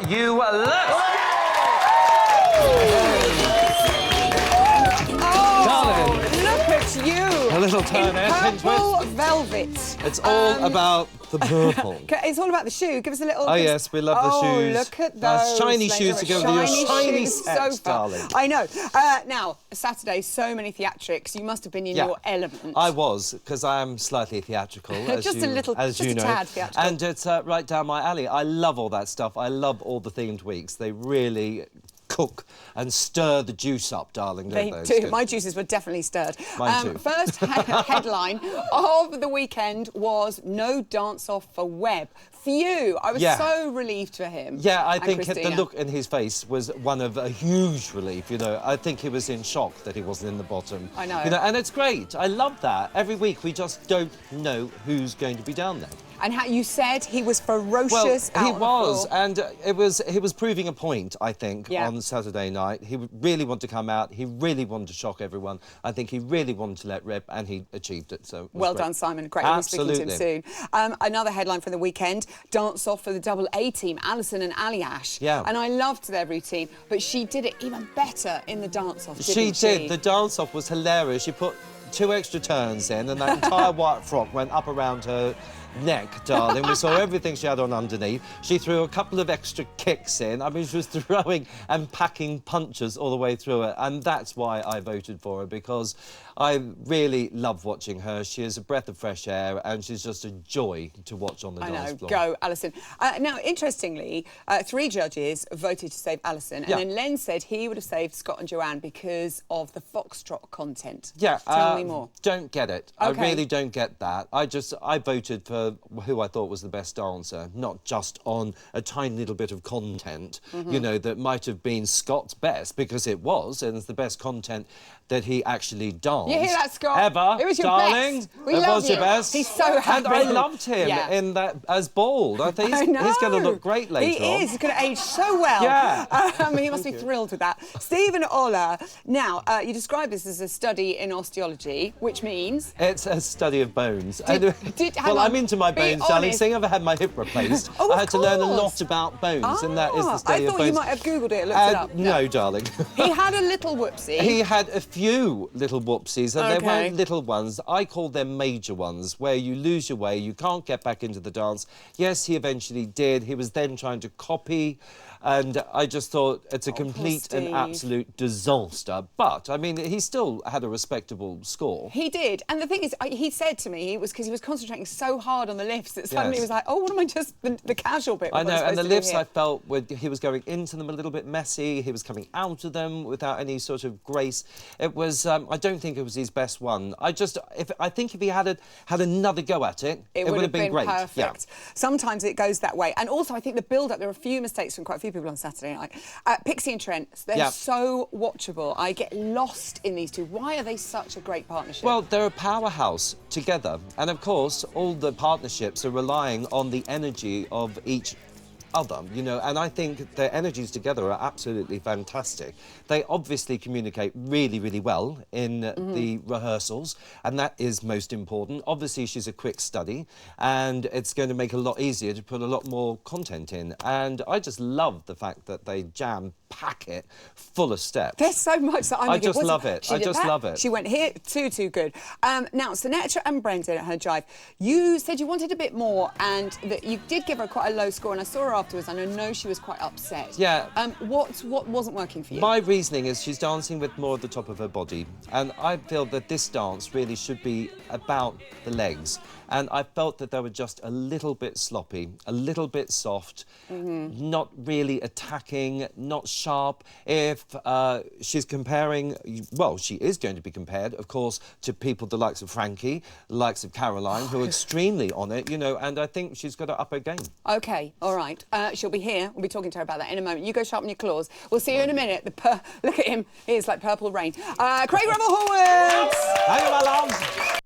you look. Darling. Look at you! A little turn in purple velvet. It's all about the purple. It's all about the shoe. Give us a little... Oh, yes, we love the shoes. Oh, look at those. Shiny shoes to go with your shiny sets, darling. I know. Now, Saturday, so many theatrics. You must have been in your element. I was, because I am slightly theatrical, as just you, a little, as just you a know. tad theatrical. And it's right down my alley. I love all that stuff. I love all the themed weeks. They really cook and stir the juice up, darling, don't They do. My juices were definitely stirred. Mine too. First headline of the weekend was no dance-off for Webb. Phew! I was so relieved for him. Yeah, I think Christina. the look in his face was one of a huge relief, you know. I think he was in shock that he wasn't in the bottom. I know. You know, and it's great. I love that. Every week we just don't know who's going to be down there. And how you said he was ferocious. Well, he out was, and he was proving a point, I think, Yeah. on Saturday night. He really wanted to come out. He really wanted to shock everyone. I think he really wanted to let rip, and he achieved it. So well done, Simon. Great. We'll be speaking to him soon. Another headline from the weekend: dance off for the double A team, Alison and Aliash. Yeah. And I loved their routine, but she did it even better in the dance off. She did. The dance off was hilarious. She put 2 extra turns in, and that entire white frock went up around her neck, darling. We saw everything she had on underneath. She threw a couple of extra kicks in. I mean, she was throwing and packing punches all the way through it, and that's why I voted for her, because I really love watching her. She is a breath of fresh air, and she's just a joy to watch on the dance floor. Go, Alison. Now, interestingly, 3 judges voted to save Alison, and then Len said he would have saved Scott and Joanne because of the foxtrot content. Yeah, tell me more. Don't get it. Okay. I really don't get that. I voted for who I thought was the best dancer, not just on a tiny little bit of content, you know, that might have been Scott's best, because it was, and it's the best content that he actually danced. You hear that, Scott? Ever. It was your darling. best. We it love was you. your best. He's so happy. And I loved him in that as bald. I think he's going to look great later on. He is. He's going to age so well. Yeah. He must be thrilled with that. Stephen Ola. Now, you describe this as a study in osteology, which means... It's a study of bones. Well, I'm into my bones, darling. Seeing I've had my hip replaced, I had to learn a lot about bones, and that is the study of bones. I thought you might have Googled it, looked it up. No, darling. He had a little whoopsie. He had a few little whoopsies, and they weren't little ones. I call them major ones, where you lose your way, you can't get back into the dance. Yes, he eventually did. He was then trying to copy, and I just thought it's a complete and absolute disaster. But, I mean, he still had a respectable score. He did. And the thing is, he said to me, because he was concentrating so hard on the lifts that suddenly he was like, oh, what am I just... The casual bit. I know, and the lifts I felt, he was going into them a little bit messy. He was coming out of them without any sort of grace. It was... I don't think it was his best one. I think if he had another go at it, it would have been great. Perfect. Yeah. Sometimes it goes that way. And also, I think the build-up, there were a few mistakes from quite a few people on Saturday night. Pixie and Trent, they're so watchable. I get lost in these two. Why are they such a great partnership? Well, they're a powerhouse together. And, of course, all the partnerships are relying on the energy of each other, you know, and I think their energies together are absolutely fantastic. They obviously communicate really, really well in the rehearsals, and that is most important. Obviously, she's a quick study, and it's going to make it a lot easier to put a lot more content in. And I just love the fact that they jam-pack it full of steps. There's so much that I just love it. I just love it. She went here, too good. Now, Sinatra and Brendan at her jive, you said you wanted a bit more, and that you did give her quite a low score, and I saw her afterwards, and I know she was quite upset. Yeah. What wasn't working for you? My reasoning is she's dancing with more of the top of her body, and I feel that this dance really should be about the legs, and I felt that they were just a little bit sloppy, a little bit soft, not really attacking, not sharp. If she's comparing, well, she is going to be compared, of course, to people the likes of Frankie, the likes of Caroline, who are extremely on it, you know, and I think she's got to up her game. OK, all right. She'll be here. We'll be talking to her about that in a moment. You go sharpen your claws. We'll see you in a minute. Look at him. He is like purple rain. Craig Revel-Horwood! Hang on, my love.